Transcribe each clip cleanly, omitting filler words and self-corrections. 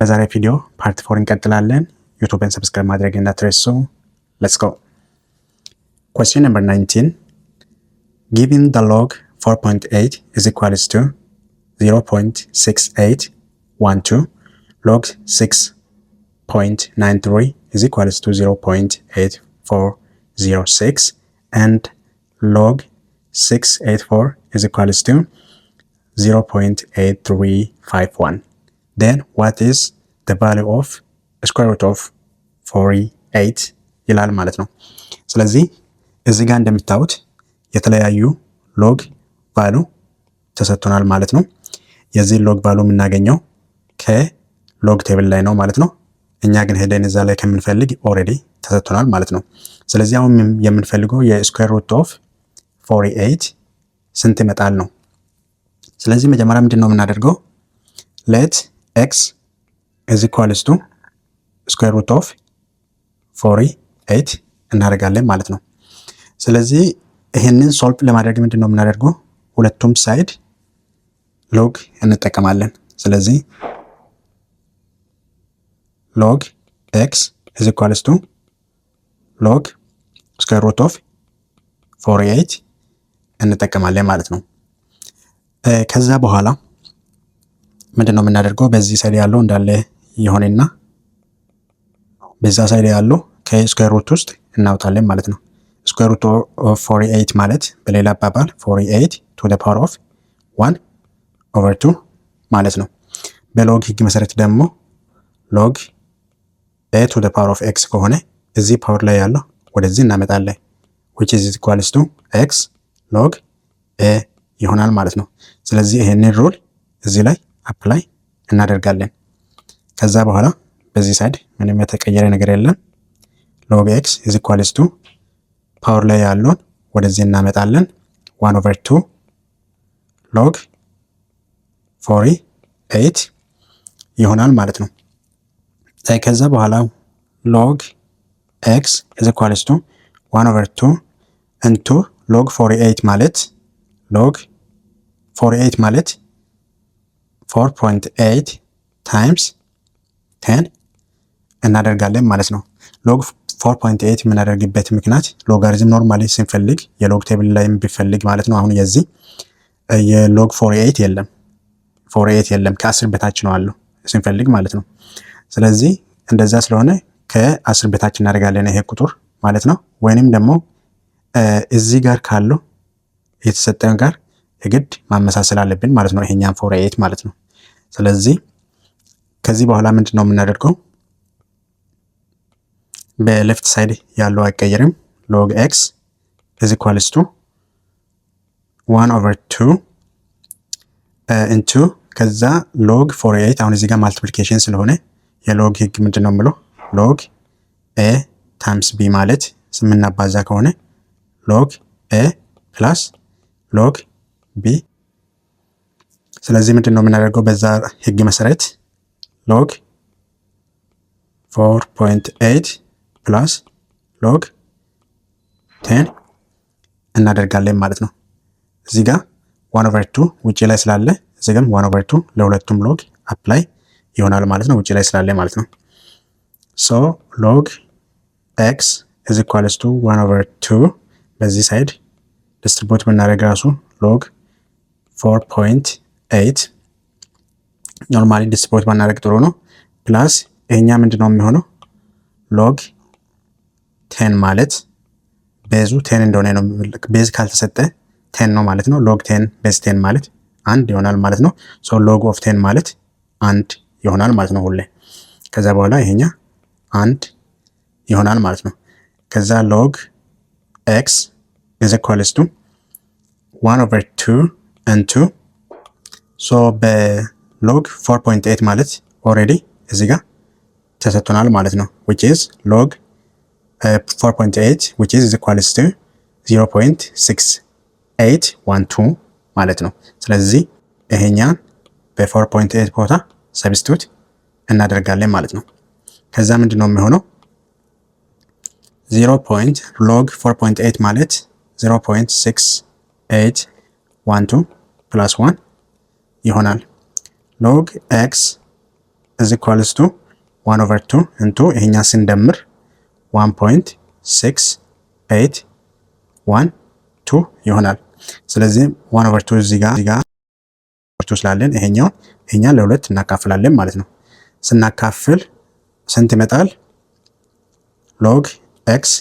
በዛሬ ቪዲዮ ፓርት 4 እንቀጥላለን። ዩቲዩብን ሰብስክራይብ ማድረግ እንዳትረሱ። Let's go. Question number 19. Given the log 4.8 is equals to 0.6812, log 6.93 is equals to 0.8406, and log 684 is equals to 0.8351. Then what is the value of square root of 48 ይላል ማለት ነው። ስለዚህ እዚህ ጋር እንደምታዩት የተለያዩ ሎግ ቫሉ ተሰጥቶናል ማለት ነው። የዚህ ሎግ ቫሉ የምናገኘው ከሎግ ቴብል ላይ ነው ማለት ነው። እኛ ግን ሄደን እዛ ላይ ከምንፈልግ ኦልሬዲ ተሰጥቶናል ማለት ነው። ስለዚህ አሁን የምንፈልገው የስኩዌር ሩት ኦፍ 48 ስንት ይመጣል ነው። ስለዚህ መጀመሪያ ምንድነው የምናደርገው? let x is equals to square root of 48 እናደርጋለን ማለት ነው። ስለዚህ ይሄንን ሶልቭ ለማድረግ ምንድነው የምናደርገው? ሁለቱም ሳይድ ሎግ እንጠቀማለን። ስለዚህ log x is equals to log square root of 48 እንጠቀማለን ማለት ነው። ከዛ በኋላ ምንድነው የምናደርገው? በዚህ ሳይድ ያለው እንዳለ ይሆንና በዛ ሳይድ ያለው ከስኩዌር ሩት ውስጥ እናውጣለን ማለት ነው። ስኩዌር ሩት ኦፍ 48 ማለት በሌላ አባባል 48 to the power of 1 over 2 ማለት ነው። በሎግ ህግ መሰረት ደግሞ log a to the power of x ከሆነ እዚህ ፓወር ላይ ያለው ወደዚህ እናመጣለን which is equals to x log a ይሆናል ማለት ነው። ስለዚህ ይሄንን ሩል እዚህ ላይ አፕላይ እናደርጋለን። ከዛ በኋላ በዚህ ሳይድ ምንም የተቀየረ ነገር የለም። log x is equals to ፓወር ላይ ያለውን ወደዚህ እናመጣለን 1 over 2 log 48 ይሆናል ማለት ነው። ከዛ በኋላ log x is equals to 1 over 2 into log 48 ማለት log 48 ማለት 4.8 times 10 እናደርጋለን ማለት ነው። log 4.8 የምናደርግበት ምክንያት ሎጋሪዝም ኖርማሊ ስንፈልግ የሎግ ቴብል ላይም ቢፈልግ ማለት ነው። አሁን የዚህ የሎግ 48 የለም ከ10 በታች ነው አለው ስንፈልግ ማለት ነው። ስለዚህ እንደዛ ስለሆነ ከ10 በታች እናደርጋለን ይሄ ቁጥር ማለት ነው። ወይንም ደግሞ እዚህ ጋር ካለው የተሰጠን ጋር የግድ ማመሳሰል አለብን ማለት ነው። ይሄኛም 48 ማለት ነው። ስለዚህ ከዚህ በኋላ ምንድነው የምናደርገው? በሌፍት ሳይድ ያለው አይቀየርም። log x is equals to 1 over 2 into ከዛ log 48 አሁን እዚህ ጋር ማልቲፕሊኬሽን ስለሆነ የሎግ ህግ ምንድነው የምለው? log a times b ማለት ስምናባዛ ከሆነ log a plus log b። ስለዚህ ምንድነው የምናደርገው? በዛ ህግ መሰረት log 4.8 plus log 10 እናደርጋለን ማለት ነው። እዚህ ጋር 1 over 2 ውጪ ላይ ስላለ እዚህ ጋር 1 over 2 ለሁለቱም ሎግ አፕላይ ይሆናል ማለት ነው። ውጪ ላይ ስላለ ማለት ነው። so log x is equals to 1 over 2 በዚህ ሳይድ ዲስትሪቢዩት ብናደርግ ራሱ log 4.8 ኖርማሊ ዲስትሪቢዩት ባናደርግ ጥሩ ነው። ፕላስ ይሄኛ ምንድነው የሚሆነው? log 10 ማለት ቤዙ 10 እንደሆነ ነው። ቤዝ ካልተሰጠ 10 ነው ማለት ነው። log 10 ቤዝ 10 ማለት 1 ይሆናል ማለት ነው። so log of 10 ማለት 1 ይሆናል ማለት ነው ሁሌ። ከዛ በኋላ ይሄኛ 1 ይሆናል ማለት ነው። ከዛ log x is equals to 1 over 2 into so በlog 4.8 ማለት already እዚህ ጋር ተሰጥቶናል ማለት ነው which is log 4.8 which is equals to 0.6812 ማለት ነው። ስለዚህ ይሄኛ በ4.8 ቦታ ሰብስቲቱት እናደርጋለን ማለት ነው። ከዛ ምንድነው የሚሆነው? log 4.8 ማለት 0.6812 plus 1 ይሆናል። log x is equals to 1/2 into ይሄኛ ስንደምር 1.681 ይሆናል። ስለዚህ 1/2 እዚህ ጋር ስላለን ይሄኛውን ለሁለት እናካፍላለን ማለት ነው። ስናካፍል ስንት ይመጣል? ሎግ ኤክስ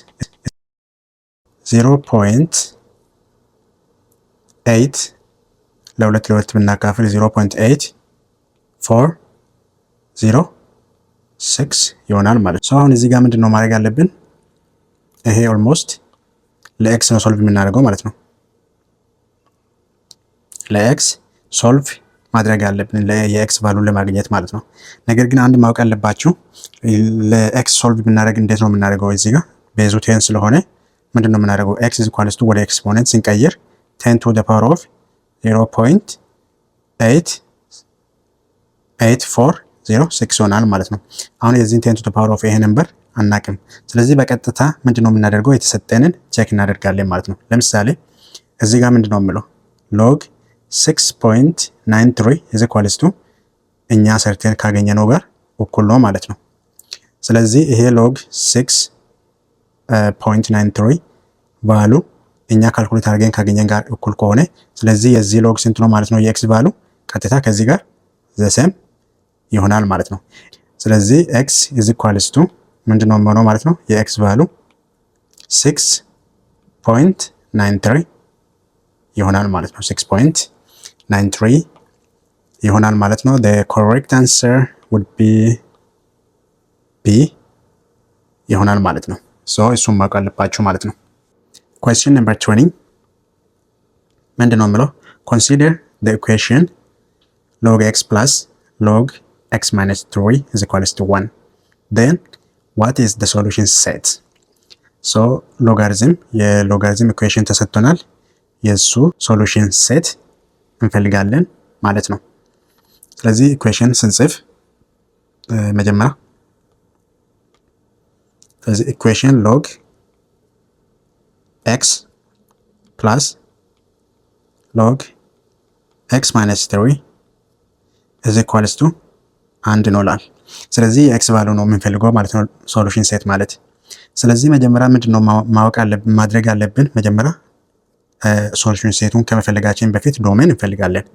0.8 ለሁለት ብናካፍል 0.8406 ይሆናል ማለት ነው። አሁን እዚህ ጋር ምንድነው ማድረግ ያለብን? ይሄ ኦልሞስት ለኤክስ ነው ሶልቭ የምናደርገው ማለት ነው። ለኤክስ ሶልቭ ማድረግ ያለብን የኤክስ ቫሉን ለማግኘት ማለት ነው። ነገር ግን አንድ ማወቅ ያለባችሁ ለኤክስ ሶልቭ ብናደርግ እንዴት ነው የምናደርገው? እዚህ ጋር ቤዙ 10 ስለሆነ ምንድነው የምናደርገው? ኤክስ ኢዝ ኢኳልስ ቱ ወደ ኤክስፖነንት ስንቀይር 10 to the power of 0.8406 ይሆናል ማለት ነው። አሁን የዚህን 10 to the power of ይሄ ነምበር አናቅም። ስለዚህ በቀጥታ ምንድነው የምናደርገው? የተሰጠንን ቼክ እናደርጋለን ማለት ነው። ለምሳሌ እዚህ ጋር ምንድነው የምለው? ሎግ 6.93 is equals to እኛ ሰርተን ካገኘነው ጋር እኩል ነው ማለት ነው። ስለዚህ ይሄ ሎግ 6.93 ቫሉ እኛ ካልኩሌት አድርገን ካገኘን ጋር እኩል ከሆነ ስለዚህ የዚህ ሎግ ስንት ነው ማለት ነው? የኤክስ ቫሉ ቀጥታ ከዚህ ጋር ዘሰም ይሆናል ማለት ነው። ስለዚህ ኤክስ is equals to ምንድነው የሚሆነው ማለት ነው? የኤክስ ቫሉ 6.93 ይሆናል ማለት ነው። 6.93 ይሆናል ማለት ነው። the correct answer would be B ይሆናል ማለት ነው። እሱም ማወቅ አለባችሁ ማለት ነው። question number 20 ምንድነው የሚለው? consider the equation log x plus log x minus 3 is equals to 1 then what is the solution set? የሎጋሪዝም ኢኩዌሽን ተሰጥቶናል። የሱ ሶሉሽን ሴት እንፈልጋለን ማለት ነው። ስለዚህ ኢኩዌሽን ስንጽፍ መጀመሪያ ስለዚህ ኢኩዌሽን ሎግ ኤክስ ፕላስ ሎግ ኤክስ ማይነስ 3 is equals to 1 ይሆናል። ስለዚህ የኤክስ ቫሉ ነው የምንፈልገው ማለት ነው ሶሉሽን ሴት ማለት። ስለዚህ መጀመሪያ ምንድነው ማድረግ ያለብን? መጀመሪያ ሶሉሽን ሴቱን ከመፈለጋችን በፊት ዶሜን እንፈልጋለን።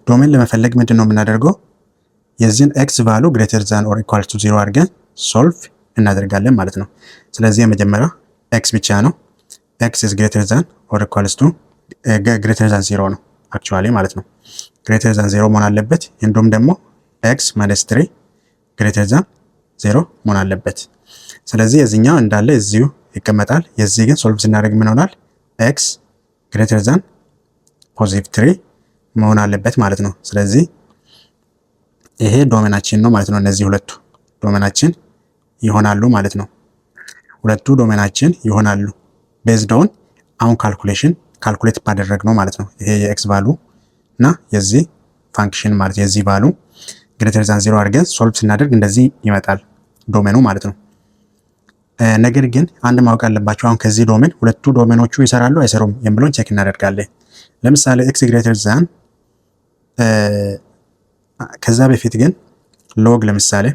ዶሜን ለመፈለግ ምንድነው የምናደርገው? የዚህን ኤክስ ቫሉ ግሬተር ዛን ኦር ኢኳል ቱ 0 አድርገን ሶልቭ እናደርጋለን ማለት ነው። ስለዚህ የመጀመሪያው ኤክስ ብቻ ነው። ኤክስ ኢዝ ግሬተር ዛን ኦር ኢኳል ቱ ግሬተር ዛን 0 ነው አክቹአሊ ማለት ነው። ግሬተር ዛን 0 መሆን አለበት። እንዲሁም ደግሞ ኤክስ ማይነስ 3 ግሬተር ዛን 0 መሆን አለበት። ስለዚህ የዚህኛው እንዳለ እዚሁ ይቀመጣል። የዚህ ግን ሶልቭ ስናደርግ ምን ይሆናል? ኤክስ ግሬተር ዛን ፖዚቲቭ 3 መሆን አለበት ማለት ነው። ስለዚህ ይሄ ዶሜናችን ነው ማለት ነው። እነዚህ ሁለቱ ዶሜናችን ይሆናሉ ማለት ነው። ሁለቱ ዶሜናችን ይሆናሉ ቤዝድ ኦን አሁን ካልኩሌት ባደረግ ነው ማለት ነው። ይሄ የኤክስ ቫሉ እና የዚህ ፋንክሽን ማለት የዚህ ቫሉ ግሬተር ዛን 0 አድርገን ሶልቭ ስናደርግ እንደዚህ ይመጣል ዶሜኑ ማለት ነው። ነገር ግን አንድ ማወቅ አለባቸው። አሁን ከዚህ ዶሜን ሁለቱ ዶሜኖቹ ይሰራሉ አይሰሩም የሚለውን ቼክ እናደርጋለን። ለምሳሌ ኤክስ ግሬተር ዛን ከዛ በፊት ግን ሎግ ለምሳሌ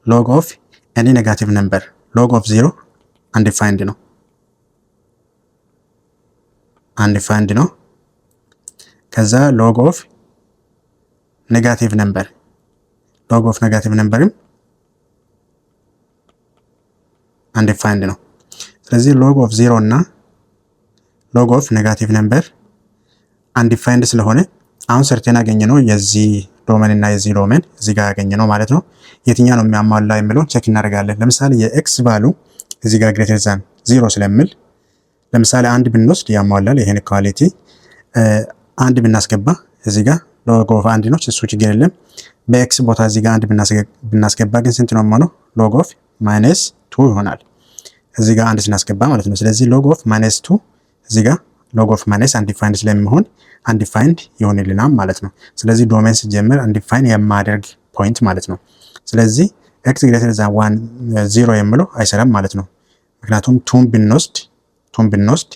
ሎግ ኦፍ ኤኒ ኔጋቲቭ ነምበር ሎግ ኦፍ 0 አንዲፋይንድ ነው። ከዛ ሎግ ኦፍ ኔጋቲቭ ነምበርም አንዲፋይንድ ነው። ስለዚህ ሎግ ኦፍ 0 እና ሎግ ኦፍ ኔጋቲቭ ነምበር አንዲፋይንድ ስለሆነ አሁን ሰርተን ያገኘነው የዚህ ዶሜን እና የዚህ ዶሜን እዚህ ጋር ያገኘነው ማለት ነው። የትኛው ነው የሚያሟላ የሚለውን ቼክ እናደርጋለን። ለምሳሌ የኤክስ ቫሉ እዚህ ጋር ግሬተር ዛን 0 ስለሚል ለምሳሌ አንድ ብንወስድ ያሟላል። ይሄን ኢኳሊቲ አንድ ብናስገባ እዚህ ጋር ሎግ ኦፍ አንድ ነው፣ እሱ ችግር የለም። በኤክስ ቦታ እዚህ ጋር አንድ ብናስገባ ግን ስንት ነው የሚሆነው? ሎግ ኦፍ ማይነስ 2 ይሆናል እዚህ ጋር አንድ ስናስገባ ማለት ነው። ስለዚህ ሎግ ኦፍ ማይነስ 2 እዚህ ጋር ሎግ ኦፍ ማይነስ አንዲፋይንድ ስለሚሆን አንዲፋይንድ ይሆንልናል ማለት ነው። ስለዚህ ዶሜን ሲጀምር አንዲፋይንድ የማያደርግ ፖይንት ማለት ነው። ስለዚህ ኤክስ ግሬተር ዛን 0 የሚለው አይሰራም ማለት ነው። ምክንያቱም ቱን ብንወስድ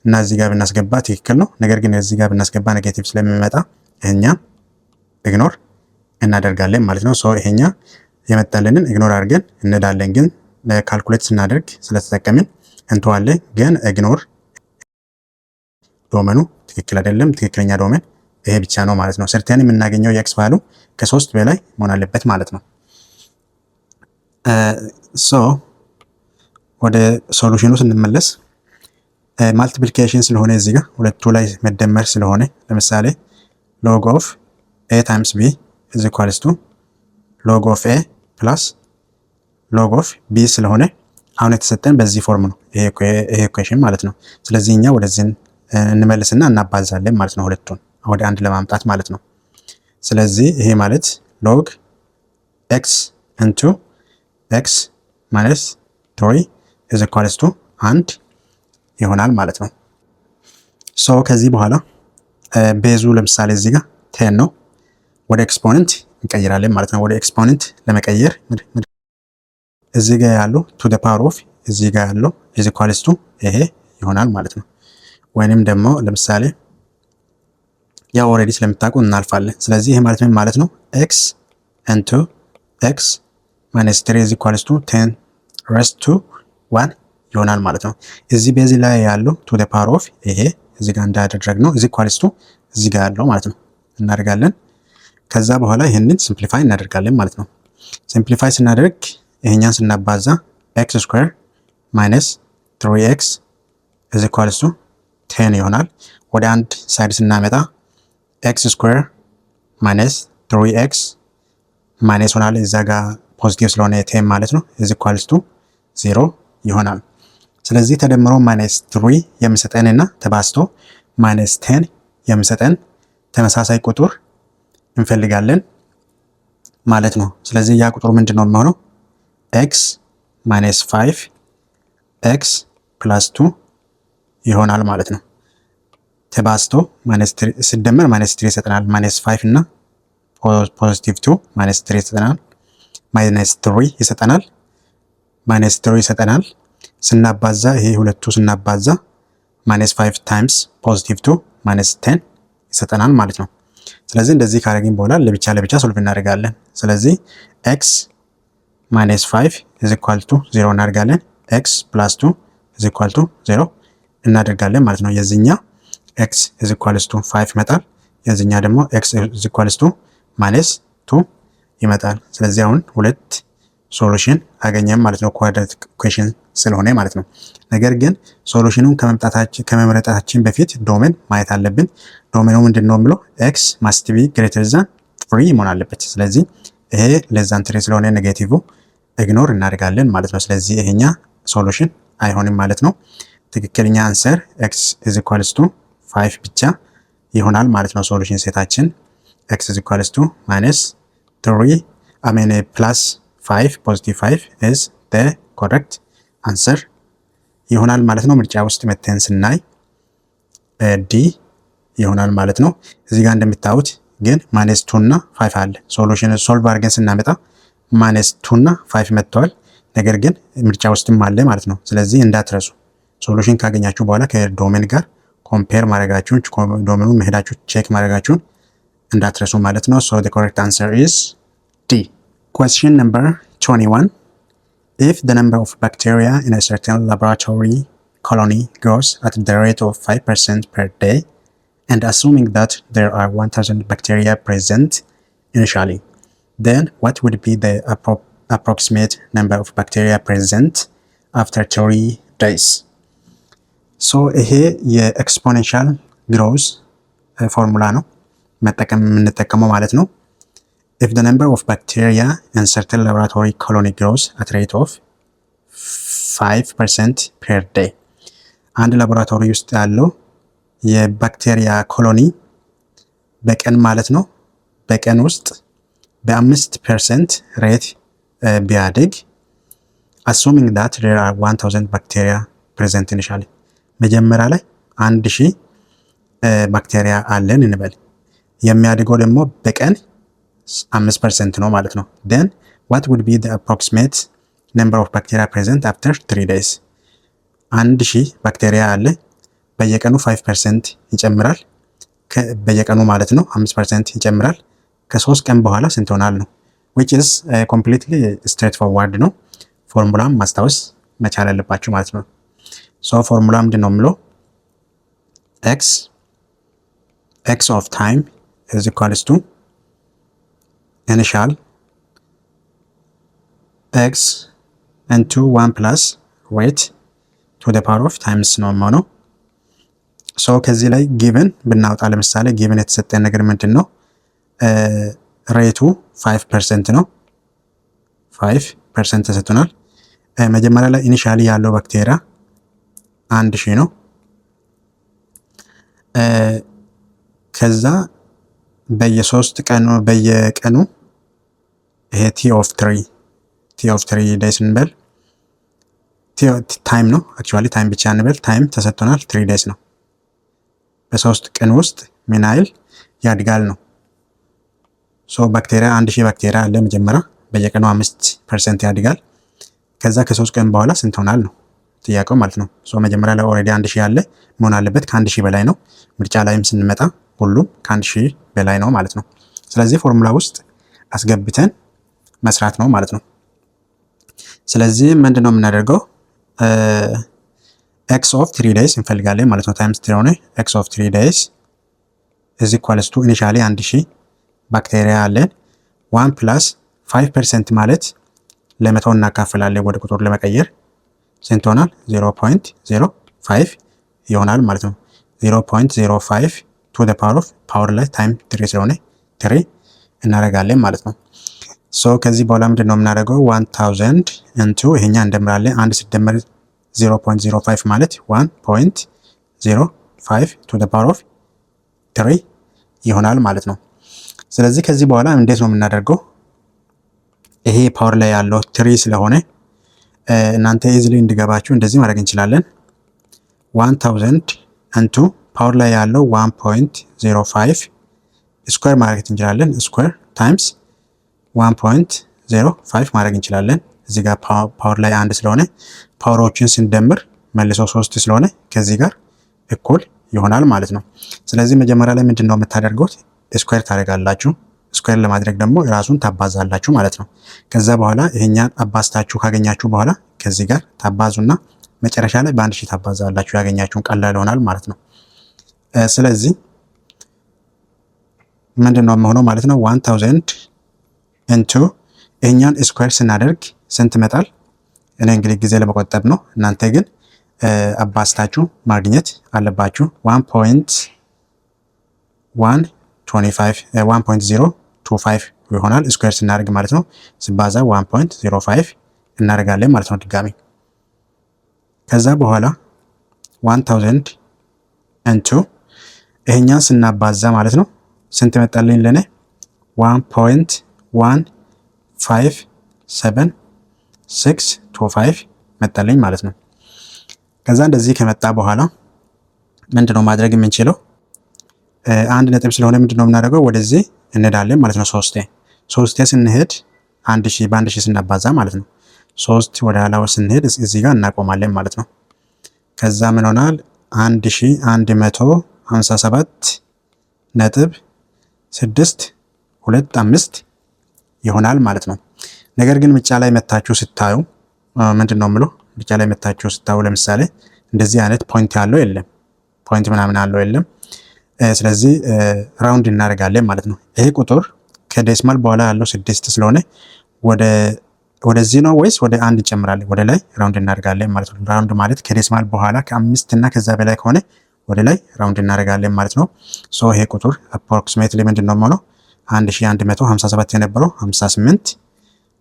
እና እዚህ ጋር ብናስገባ ትክክል ነው። ነገር ግን እዚህ ጋር ብናስገባ ኔጌቲቭ ስለሚመጣ ይሄኛ ኢግኖር እናደርጋለን ማለት ነው። ሶ ይሄኛ የመጣልንን ኢግኖር አድርገን እንዳለን፣ ግን ካልኩሌት ስናደርግ ስለተጠቀምን እንተዋለን። ግን ኢግኖር ዶመኑ ትክክል አይደለም። ትክክለኛ ዶመን ይሄ ብቻ ነው ማለት ነው። ሰርተን የምናገኘው የኤክስ ቫሉ ከ3 በላይ መሆን አለበት ማለት ነው። ሶ ወደ ሶሉሽኑ ስንመለስ ማልቲፕሊኬሽን ስለሆነ እዚህ ጋር ሁለቱ ላይ መደመር ስለሆነ ለምሳሌ ሎግ ኦፍ ኤ ታይምስ ቢ ኢዝ ኢኳልስ ቱ ሎግ ኦፍ ኤ ፕላስ ሎግ ኦፍ ቢ ስለሆነ አሁን የተሰጠን በዚህ ፎርም ነው ይሄ ኢኩዌሽን ማለት ነው። ስለዚህ እኛ ወደዚህ እንመልስና እናባዛለን ማለት ነው፣ ሁለቱን ወደ አንድ ለማምጣት ማለት ነው። ስለዚህ ይሄ ማለት ሎግ ኤክስ ኢንቱ ኤክስ ማይነስ 3 ኢዝ ኢኳልስ ቱ 1 ይሆናል ማለት ነው። ሶ ከዚህ በኋላ ቤዙ ለምሳሌ እዚህ ጋር 10 ነው፣ ወደ ኤክስፖነንት እንቀይራለን ማለት ነው። ወደ ኤክስፖነንት ለመቀየር እዚህ ጋር ያለው ቱ ዘ ፓወር ኦፍ እዚህ ጋር ያለው ኢዝ ኢኳልስ ቱ ይሄ ይሆናል ማለት ነው። ወይንም ደግሞ ለምሳሌ ያው ኦልሬዲ ስለምታውቁ እናልፋለን። ስለዚህ ይሄ ማለት ምን ማለት ነው? ኤክስ ኢንቱ ኤክስ ማይነስ 3 ኢዝ ኢኳልስ ቱ 10 ሬይዝድ ቱ 1 ይሆናል ማለት ነው። እዚህ በዚህ ላይ ያለው ቱ ዘ ፓወር ኦፍ ይሄ እዚህ ጋር እንዳደረግነው ኢዝ ኢኳልስ ቱ እዚህ ጋር ያለው ማለት ነው እናደርጋለን። ከዛ በኋላ ይሄንን ሲምፕሊፋይ እናደርጋለን ማለት ነው። ሲምፕሊፋይ ስናደርግ ይሄኛን ስናባዛ ኤክስ ስኩዌር ማይነስ 3x ኢዝ ኢኳልስ ቱ 10 ይሆናል። ወደ አንድ ሳይድ ስናመጣ ኤክስ ስኩዌር ማይነስ 3x ማይነስ ሆናል፣ እዛ ጋር ፖዚቲቭ ስለሆነ 10 ማለት ነው ኢዝ ኢኳልስ ቱ 0 ይሆናል። ስለዚህ ተደምሮ ማይነስ 3 የሚሰጠንና ተባዝቶ ማይነስ 10 የሚሰጠን ተመሳሳይ ቁጥር እንፈልጋለን ማለት ነው። ስለዚህ ያ ቁጥሩ ምንድነው የሚሆነው? ኤክስ ማይነስ 5 ኤክስ ፕላስ 2 ይሆናል ማለት ነው። ተባዝቶ ማይነስ 3 ሲደመር ማይነስ 3 ይሰጠናል። ማይነስ 5 እና ፖዚቲቭ 2 ማይነስ 3 ይሰጠናል። ማይነስ 3 ይሰጠናል። ማይነስ 3 ይሰጠናል። ስናባዛ ይሄ ሁለቱ ስናባዛ ማይነስ 5 ታይምስ ፖዚቲቭ 2 ማይነስ 10 ይሰጠናል ማለት ነው። ስለዚህ እንደዚህ ካደረግን በኋላ ለብቻ ለብቻ ሶልቭ እናደርጋለን። ስለዚህ ኤክስ ማይነስ 5 ኢዝ ኢኳል ቱ 0 እናደርጋለን። ኤክስ ፕላስ 2 ኢዝ ኢኳል ቱ 0 እናደርጋለን ማለት ነው። የዚህኛ ኤክስ ኢዝ ኢኳልስ ቱ 5 ይመጣል። የዚህኛ ደግሞ ኤክስ ኢዝ ኢኳልስ ቱ ማይነስ 2 ይመጣል። ስለዚህ አሁን ሁለት ሶሉሽን አገኘን ማለት ነው፣ ኳድራቲክ ኢኩዌሽን ስለሆነ ማለት ነው። ነገር ግን ሶሉሽኑን ከመምረጣችን በፊት ዶሜን ማየት አለብን። ዶሜኑ ምንድነው ብሎ ኤክስ ማስት ቢ ግሬተር ዛን 3 መሆን አለበት። ስለዚህ ይሄ ለዛን 3 ስለሆነ ኔጌቲቭ ኢግኖር እናደርጋለን ማለት ነው። ስለዚህ ይሄኛ ሶሉሽን አይሆንም ማለት ነው። ትክክለኛ አንሰር ኤክስ ኢዝ ኢኳልስ ቱ 5 ብቻ ይሆናል ማለት ነው። ሶሉሽን ሴታችን ኤክስ ኢዝ ኢኳልስ ቱ ማይነስ 3 ፕላስ 5 ፖዚቲቭ 5 ኢዝ ዘ ኮሬክት አንሰር ይሆናል ማለት ነው። ምርጫ ውስጥ መተን ስናይ ዲ ይሆናል ማለት ነው። እዚህ ጋር እንደምታዩት ግን ማይነስ 2 እና 5 አለ። ሶሉሽን ሶልቭ አድርገን ስናመጣ ማይነስ 2 እና 5 መጥተዋል። ነገር ግን ምርጫ ውስጥም አለ ማለት ነው። ስለዚህ እንዳትረሱ ሶሉሽን ካገኛችሁ በኋላ ከዶሜን ጋር ኮምፔር ማድረጋችሁን ዶሜኑን መሄዳችሁ ቼክ ማድረጋችሁን እንዳትረሱ ማለት ነው። So the correct answer is D. Question number 21. If the number of bacteria in a certain laboratory colony grows at the rate of 5% per day, and assuming that there are 1000 bacteria present initially, then what would be the approximate number of bacteria present after 3 days? ሶ ይሄ የኤክስፖኔንሻል ግሮዝ ፎርሙላ ነው የምንጠቀመው ማለት ነው። if the number of bacteria in certain laboratory colony grows at rate of 5% per day, አንድ ላቦራቶሪ ውስጥ ያለው የባክቴሪያ ኮሎኒ በቀን ማለት ነው በቀን ውስጥ በ5% ሬት ቢያድግ assuming that there are 1000 bacteria present initially, መጀመሪያ ላይ 1000 ባክቴሪያ አለን እንበል። የሚያድገው ደግሞ በቀን 5% ነው ማለት ነው። then what would be the approximate number of bacteria present after 3 days? 1000 ባክቴሪያ አለ በየቀኑ 5% ይጨምራል። በየቀኑ ማለት ነው 5% ይጨምራል። ከ3 ቀን በኋላ ስንት ይሆናል ነው። which is completely straightforward ነው። ፎርሙላም ማስታወስ መቻል አለባችሁ ማለት ነው። ሶ ፎርሙላ ምንድን ነው የምለው x of time is equals to initial x into 1 plus rate to the power of times ነው የሚሆነው። ሶ ከዚህ ላይ ጊቨን ብናወጣ ለምሳሌ ጊቨን የተሰጠን ነገር ምንድን ነው? ሬቱ 5% ነው። 5% ተሰጥቶናል። መጀመሪያ ላይ ኢኒሻሊ ያለው ባክቴሪያ 1000 ነው። ከዛ በየቀኑ ይሄ ቲ ኦፍ 3 ዴይስ እንበል። ታይም ነው አክቹዋሊ ታይም ብቻ እንበል። ታይም ተሰጥቶናል 3 ዴይስ ነው። በ3 ቀን ውስጥ ምን ያህል ያድጋል ነው። ሶ ባክቴሪያ 1000 ባክቴሪያ አለ መጀመሪያ በየቀኑ 5% ያድጋል። ከዛ ከ3 ቀን በኋላ ስንት ሆናል ነው ጥያቄው ማለት ነው። ሶ መጀመሪያ ላይ ኦልሬዲ 1000 አለ መሆን አለበት ከ1000 በላይ ነው። ምርጫ ላይም ስንመጣ ሁሉም ከ1000 በላይ ነው ማለት ነው። ስለዚህ ፎርሙላ ውስጥ አስገብተን መስራት ነው ማለት ነው። ስለዚህ ምንድነው የምናደርገው? x of 3 days እንፈልጋለን ማለት ነው። ታይምስ 3 ሆነ x of 3 days is equals to ኢኒሻሊ 1000 ባክቴሪያ አለን 1 plus 5% ማለት ለመቶ እናካፍላለን ወደ ቁጥር ለመቀየር ስንት ይሆናል? 0.05 ይሆናል ማለት ነው። 0.05 to the power of ፓወር ላይ ታይም 3 ስለሆነ 3 እናደርጋለን ማለት ነው። ሶ ከዚህ በኋላ ምንድነው የምናደርገው? 1000 into ይሄኛ እንደምራለን 1 ሲደመር 0.05 ማለት 1.05 to the power of 3 ይሆናል ማለት ነው። ስለዚህ ከዚህ በኋላ እንዴት ነው የምናደርገው? ይሄ ፓወር ላይ ያለው 3 ስለሆነ እናንተ ኢዚሊ እንዲገባችሁ እንደዚህ ማድረግ እንችላለን። 1000 into ፓወር ላይ ያለው 1.05 ስኩዌር ማድረግ እንችላለን። ስኩዌር ታይምስ 1.05 ማድረግ እንችላለን። እዚህ ጋር ፓወር ላይ 1 ስለሆነ ፓወሮችን ስንደምር መልሶ 3 ስለሆነ ከዚህ ጋር እኩል ይሆናል ማለት ነው። ስለዚህ መጀመሪያ ላይ ምንድነው የምታደርጉት? ስኩዌር ታደርጋላችሁ። ስኩዌር ለማድረግ ደግሞ ራሱን ታባዛላችሁ ማለት ነው። ከዛ በኋላ ይሄኛን አባዝታችሁ ካገኛችሁ በኋላ ከዚህ ጋር ታባዙና መጨረሻ ላይ በ1000 ታባዛላችሁ። ያገኛችሁን ቀላል ይሆናል ማለት ነው። ስለዚህ ምንድነው የሚሆነው ማለት ነው 1000 into ይሄኛን ስኩዌር ስናደርግ ስንት ይመጣል? እኔ እንግዲህ ጊዜ ለመቆጠብ ነው። እናንተ ግን አባዝታችሁ ማግኘት አለባችሁ። 1.025 ይሆናል ስኩዌር ስናደርግ ማለት ነው። ሲባዛ 1.05 እናደርጋለን ማለት ነው ድጋሚ። ከዛ በኋላ 1000 into ይሄኛን ስናባዛ ማለት ነው ስንት መጣልኝ ለኔ? 1.1572625 መጣልኝ ማለት ነው። ከዛ እንደዚህ ከመጣ በኋላ ምንድነው ማድረግ የምንችለው? አንድ ነጥብ ስለሆነ ምንድነው የምናደርገው? ወደዚህ እንሄዳለን ማለት ነው። 3 ስንሄድ 1000 በ1000 ስናባዛ ማለት ነው። 3 ወደ ኋላው ስንሄድ እዚህ ጋር እናቆማለን ማለት ነው። ከዛ ምን ሆናል? 1157.625 ይሆናል ማለት ነው። ነገር ግን ምርጫ ላይ መታችሁ ስታዩ ምንድነው የምለው? ምርጫ ላይ መታችሁ ስታዩ ለምሳሌ እንደዚህ አይነት ፖይንት ያለው የለም፣ ፖይንት ምናምን ያለው የለም። ስለዚህ ራውንድ እናደርጋለን ማለት ነው። ይሄ ቁጥር ከዴሲማል በኋላ ያለው 6 ስለሆነ ወደዚህ ነው ወይስ ወደ 1 እንጨምራለን? ወደ ላይ ራውንድ እናደርጋለን ማለት ነው። ራውንድ ማለት ከዴሲማል በኋላ ከ5 እና ከዛ በላይ ከሆነ ወደ ላይ ራውንድ እናደርጋለን ማለት ነው። ሶ ይሄ ቁጥር አፕሮክሲሜትሊ ምንድነው የሚሆነው? 1157 የነበረው 58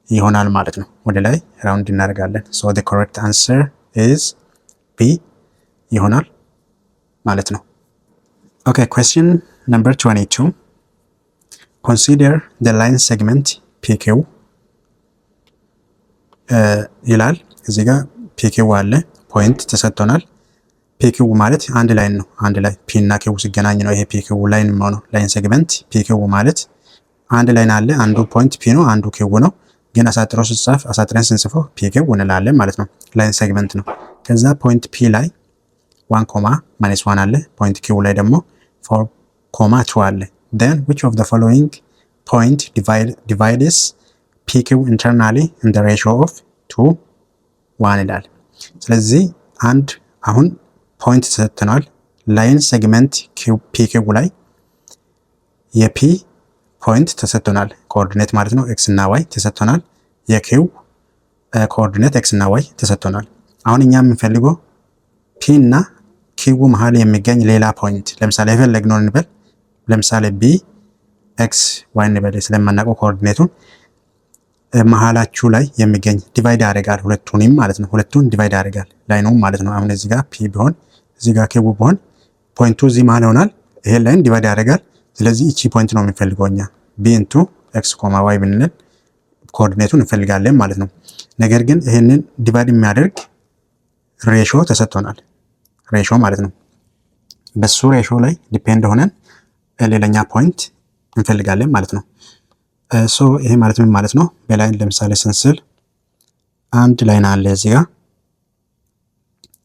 ይሆናል ማለት ነው። ወደ ላይ ራውንድ እናደርጋለን። ሶ the correct answer is B ይሆናል ማለት ነው። Okay, question number 22. Consider the line segment PQ ይላል። እዚህ ጋር PQ አለ፣ ፖይንት ተሰጥቶናል። PQ ማለት አንድ ላይን ነው። አንድ ላይ P እና Q ሲገናኝ ነው ይሄ PQ ላይን የሚሆነው። ላይን ሴግመንት PQ ማለት አንድ ላይን አለ፣ አንዱ ፖይንት P ነው፣ አንዱ Q ነው። ግን አሳጥረን ስንጽፈው PQ እንላለን ማለት ነው። ላይን ሴግመንት ነው። ከዛ ፖይንት P ላይ 1 ኮማ ማይነስ 1 አለ። ፖይንት ኪው ላይ ደግሞ 4 ኮማ 2 አለ። then which of the following point divides pq internally in the ratio of 2 1 ይላል። ስለዚህ አሁን ፖይንት ተሰጥቷል። ላይን ሴግመንት ፒኪው ላይ የፒ ፖይንት ተሰጥቷል። ኮኦርዲኔት ማለት ነው ኤክስ እና ዋይ ተሰጥቷል። የኪው ኮኦርዲኔት ኤክስ እና ዋይ ተሰጥቷል። አሁን እኛ የምንፈልገው ፒ እና ኪው መሃል የሚገኝ ሌላ ፖይንት ለምሳሌ የፈለግነው እንበል። ለምሳሌ ቢ ኤክስ ዋይ እንበል ስለማናውቀው ኮኦርዲኔቱን መሃላችሁ ላይ የሚገኝ ዲቫይድ ያደርጋል ሁለቱንም ማለት ነው። ሁለቱን ዲቫይድ ያደርጋል ላይኑ ማለት ነው። አሁን እዚህ ጋር ፒ ቢሆን እዚህ ጋር ኪው ቢሆን ፖይንቱ እዚህ መሃል ይሆናል። ይሄ ላይን ዲቫይድ ያደርጋል። ስለዚህ እቺ ፖይንት ነው የሚፈልገው እኛ ቢ ኢንቱ ኤክስ ኮማ ዋይ ብንል ኮኦርዲኔቱን እንፈልጋለን ማለት ነው። ነገር ግን ይሄንን ዲቫይድ የሚያደርግ ሬሾ ተሰጥቶናል። ሬሾ ማለት ነው። በሱ ሬሾ ላይ ዲፔንድ ሆነን ሌላኛ ፖይንት እንፈልጋለን ማለት ነው። ሶ ይሄ ማለት ምን ማለት ነው? በላይን ለምሳሌ ስንስል አንድ ላይን አለ እዚህ ጋር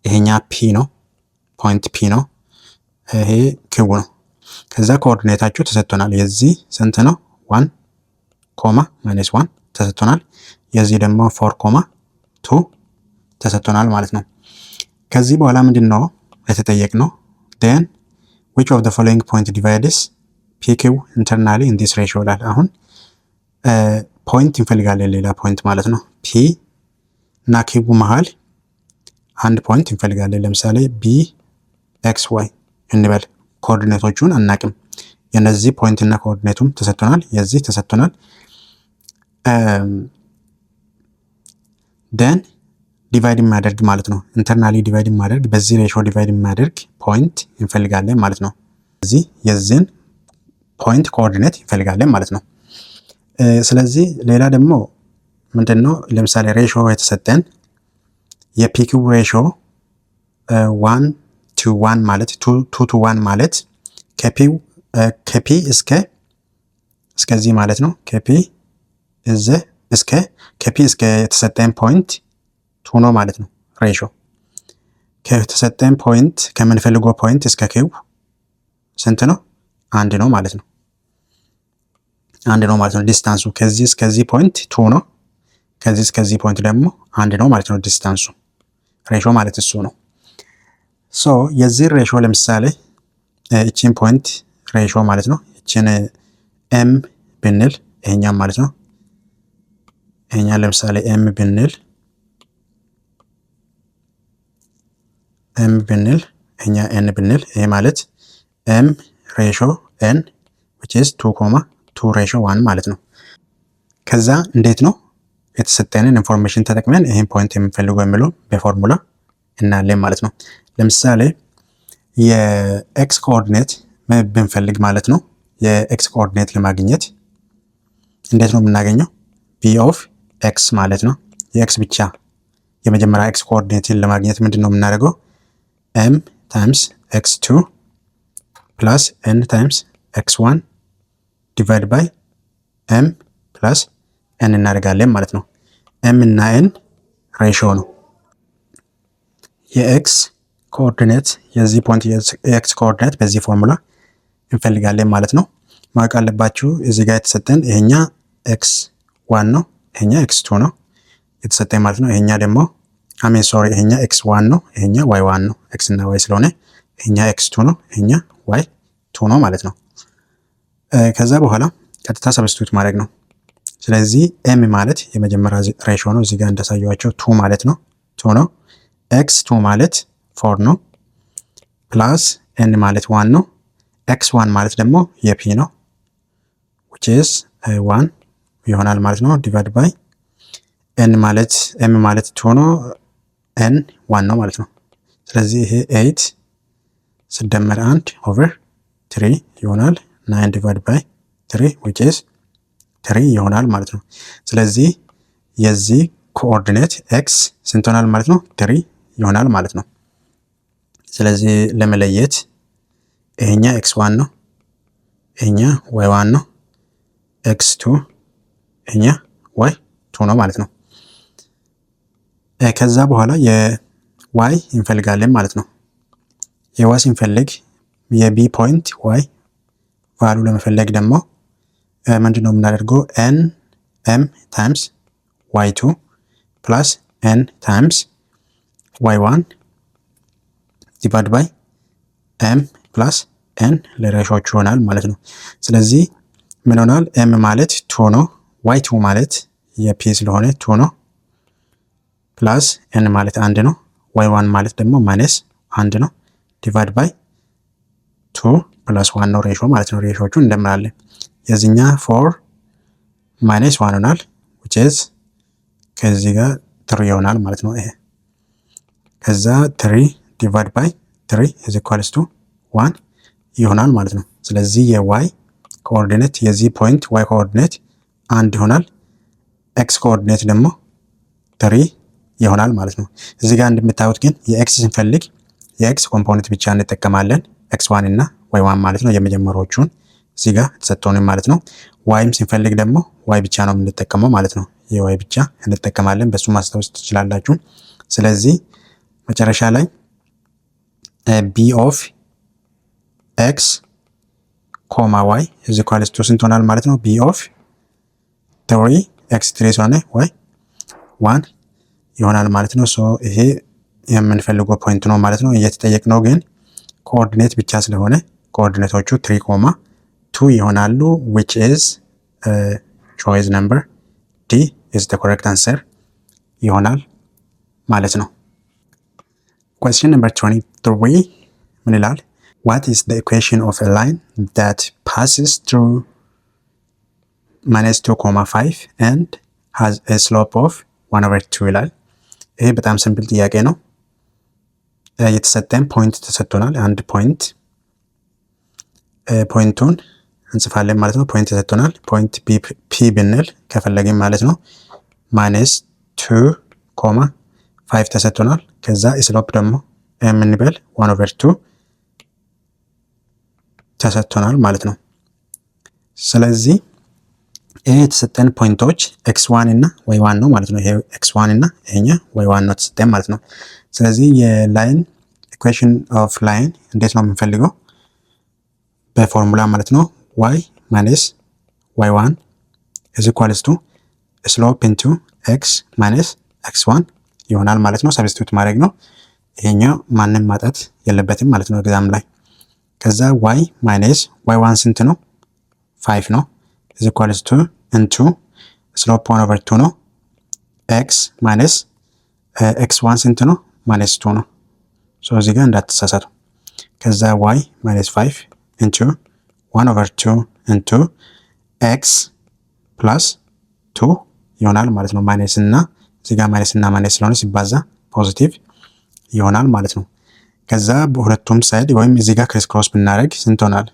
ይሄኛ ፒ ነው፣ ፖይንት ፒ ነው። ይሄ ኪው ነው። ከዛ ኮኦርዲኔታችሁ ተሰጥቶናል። የዚህ ስንት ነው? 1 ኮማ ማይነስ 1 ተሰጥቶናል። የዚህ ደግሞ 4 ኮማ 2 ተሰጥቶናል ማለት ነው። ከዚህ በኋላ ምንድነው የተጠየቅነው? then which of the following point divides pq internally in this ratio ይላል። አሁን ፖይንት እንፈልጋለን ሌላ ፖይንት ማለት ነው። ፒ እና ኪው መሃል አንድ ፖይንት እንፈልጋለን። ለምሳሌ ቢ ኤክስ ዋይ እንበል። ኮኦርዲኔቶቹን አናቅም። የነዚህ ፖይንት እና ኮኦርዲኔቱም ተሰጥቶናል። የዚህ ተሰጥቶናል። then ዲቫይድ የሚያደርግ ማለት ነው። ኢንተርናሊ ዲቫይድ የሚያደርግ በዚህ ሬሾ ዲቫይድ የሚያደርግ ፖይንት እንፈልጋለን ማለት ነው። እዚህ የዚህን ፖይንት ኮኦርዲኔት እንፈልጋለን ማለት ነው። ስለዚህ ሌላ ደግሞ ምንድነው? ለምሳሌ ሬሾ የተሰጠን የፒኪው ሬሾ 1 to 1 ማለት 2 to 1 ማለት ከፒ እስከዚህ ማለት ነው። ከፒ እስከ የተሰጠን ፖይንት 2 ነው ማለት ነው። ሬሾ ከተሰጠን ፖይንት ከምንፈልገው ፖይንት እስከ ኪው ስንት ነው? 1 ነው ማለት ነው። 1 ነው ማለት ነው። ዲስታንሱ ከዚህ እስከዚህ ፖይንት 2 ነው። ከዚህ እስከዚህ ፖይንት ደግሞ 1 ነው ማለት ነው። ዲስታንሱ ሬሾ ማለት እሱ ነው። ሶ የዚህ ሬሾ ለምሳሌ እቺን ፖይንት ሬሾ ማለት ነው። እቺን ኤም ብንል ይሄኛም ማለት ነው። ይሄኛ ለምሳሌ ኤም ብንል ይሄኛ ኤን ብንል ይሄ ማለት ኤም ሬሾ ኤን which is 2 ሬሾ 1 ማለት ነው። ከዛ እንዴት ነው የተሰጠንን ኢንፎርሜሽን ተጠቅመን ይሄን ፖይንት የምንፈልገው የሚለው በፎርሙላ እናያለን ማለት ነው። ለምሳሌ የኤክስ ኮኦርዲኔት ብንፈልግ ማለት ነው። የኤክስ ኮኦርዲኔት ለማግኘት እንዴት ነው የምናገኘው? ፒ ኦፍ ኤክስ ማለት ነው። የኤክስ ብቻ የመጀመሪያ ኤክስ ኮኦርዲኔትን ለማግኘት ምንድነው የምናደርገው? ኤም ታይምስ ኤክስ 2 ፕላስ ኤን ታይምስ ኤክስ 1 ዲቫይድ ባይ ኤም ፕላስ ኤን እናደርጋለን ማለት ነው። ኤም እና ኤን ሬሾ ነው። የኤክስ ኮኦርዲኔት የዚህ ፖይንት የኤክስ ኮኦርዲኔት በዚህ ፎርሙላ እንፈልጋለን ማለት ነው። ማወቅ አለባችሁ እዚህ ጋር የተሰጠን ይሄኛ ኤክስ 1 ነው፣ ይሄኛ ኤክስ 2 ነው የተሰጠን ማለት ነው። ይሄኛ ደግሞ ይሄኛ ኤክስ 1 ነው፣ ይሄኛ ዋይ 1 ነው። ኤክስ እና ዋይ ስለሆነ ይሄኛ ኤክስ 2 ነው፣ ይሄኛ ዋይ 2 ነው ማለት ነው። ከዛ በኋላ ቀጥታ ሰብስቲቱት ማድረግ ነው። ስለዚህ ኤም ማለት የመጀመሪያ ሬሾ ነው። እዚህ ጋር እንዳሳየዋቸው 2 ማለት ነው፣ 2 ነው። ኤክስ 2 ማለት 4 ነው። ፕላስ ኤን ማለት 1 ነው። ኤክስ 1 ማለት ደግሞ የፒ ነው which is 1 ይሆናል ማለት ነው። ዲቫይድ ባይ ኤን ማለት ኤም ማለት 2 ነው፣ ኤን 1 ነው ማለት ነው። ስለዚህ ይሄ 8 ሲደመር 1 ኦቨር 3 ይሆናል። 9 ዲቫይድ ባይ 3 which is 3 ይሆናል ማለት ነው። ስለዚህ የዚህ ኮኦርዲኔት ኤክስ ስንት ይሆናል ማለት ነው? 3 ይሆናል ማለት ነው። ስለዚህ ለመለየት ይሄኛ ኤክስ 1 ነው፣ ይሄኛ ዋይ 1 ነው፣ ኤክስ 2 ይሄኛ ዋይ 2 ነው ማለት ነው። ከዛ በኋላ የዋይ እንፈልጋለን ማለት ነው። የዋይ ስንፈልግ የቢ ፖይንት ዋይ ቫሉ ለመፈለግ ደግሞ ምንድነው የምናደርገው? ኤን ኤም ታይምስ ዋይ 2 ፕላስ ኤን ታይምስ ዋይ 1 ዲቫይድ ባይ ኤም ፕላስ ኤን ለሬሾቹ ይሆናል ማለት ነው። ስለዚህ ምን ሆናል? ኤም ማለት 2 ነው። ዋይ 2 ማለት የፒ ስለሆነ 2 ነው። ፕላስ ኤን ማለት 1 ነው። ዋይ 1 ማለት ደግሞ ማይነስ 1 ነው። ዲቫይድ ባይ 2 ፕላስ 1 ነው ሬሾ ማለት ነው። ሬሾቹን እንደምራለን። የዚህኛ 4 ማይነስ 1 ይሆናል which is ከዚህ ጋር 3 ይሆናል ማለት ነው። ይሄ ከዛ 3 ዲቫይድ ባይ 3 is equals to 1 ይሆናል ማለት ነው። ስለዚህ የዋይ ኮኦርዲኔት የዚህ ፖይንት ዋይ ኮኦርዲኔት 1 ይሆናል። ኤክስ ኮኦርዲኔት ደግሞ 3 ይሆናል ማለት ነው። እዚህ ጋር እንደምታዩት ግን የኤክስ ስንፈልግ የኤክስ ኮምፖነንት ብቻ እንጠቀማለን x1 እና y1 ማለት ነው። የመጀመሪያዎቹን እዚህ ጋር ተሰጥቶን ማለት ነው። ዋይም ስንፈልግ ደግሞ ዋይ ብቻ ነው የምንጠቀመው ማለት ነው። የዋይ ብቻ እንጠቀማለን። በሱ ማስታወስ ትችላላችሁ። ስለዚህ መጨረሻ ላይ b of x, y is equals to ስንት ሆናል ማለት ነው? b of 3 x3 ሆነ y 1 ይሆናል ማለት ነው። ሶ ይሄ የምንፈልገው ፖይንት ነው ማለት ነው። እየተጠየቅነው ግን ኮኦርዲኔት ብቻ ስለሆነ ኮኦርዲኔቶቹ 3, 2 ይሆናሉ which is choice number D is the correct answer ይሆናል ማለት ነው። question number 23 ምን ይላል? what is the equation of a line that passes through -2,5 and has a slope of 1/2 ይላል። ይሄ በጣም ሲምፕል ጥያቄ ነው። የተሰጠን ፖይንት ተሰጥቶናል። አንድ ፖይንቱን እንጽፋለን ማለት ነው። ፖይንት ተሰጥቶናል። ፖይንት ፒ ብንል ከፈለግን ማለት ነው -2,5 ተሰጥቶናል። ከዛ ስሎፕ ደግሞ የምንበል 1/2 ተሰጥቶናል ማለት ነው። ስለዚህ ይሄ የተሰጠን ፖይንቶች x1 እና y1 ነው ማለት ነው። ይሄ x1 እና ይሄኛ y1 ነው ተሰጠን ማለት ነው። ስለዚህ የላይን ኢኩዌሽን ኦፍ ላይን እንዴት ነው የምንፈልገው? በፎርሙላ ማለት ነው y minus y1 is equals to slope into x minus x1 ይሆናል ማለት ነው። ሰብስቲቱት ማድረግ ነው። ይሄኛው ማንም ማጣት የለበትም ማለት ነው ኤግዛም ላይ። ከዛ y minus y1 ስንት ነው? 5 ነው is equals to into slope 1/2 ነው። x minus x1 ስንት ነው? -2 ነው። ሶ እዚህ ጋር እንዳትሳሳቱ። ከዛ y minus 5 into 1/2 into x plus 2 ይሆናል ማለት ነው። ማይነስ እና እዚህ ጋር ማይነስ እና ማይነስ ስለሆነ ሲባዛ ፖዚቲቭ ይሆናል ማለት ነው። ከዛ በሁለቱም ሳይድ ወይም እዚህ ጋር ክሪስ ክሮስ ብናደርግ ስንት ይሆናል?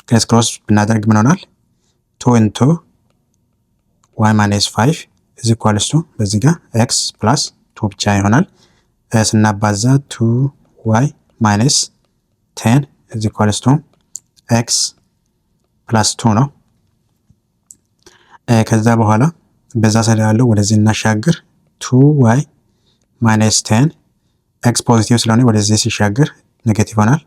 ክሪስ ክሮስ ብናደርግ ምን ይሆናል? 2 into y minus 5 is equals to በዚህ ጋር x plus 2 ብቻ ይሆናል። ስናባዛ 2y minus 10 is equals to x plus 2 ነው። ከዛ በኋላ በዛ ሳይድ ያለው ወደዚህ እናሻግር 2y minus 10 x ፖዚቲቭ ስለሆነ ወደዚህ ሲሻገር ኔጌቲቭ ይሆናል።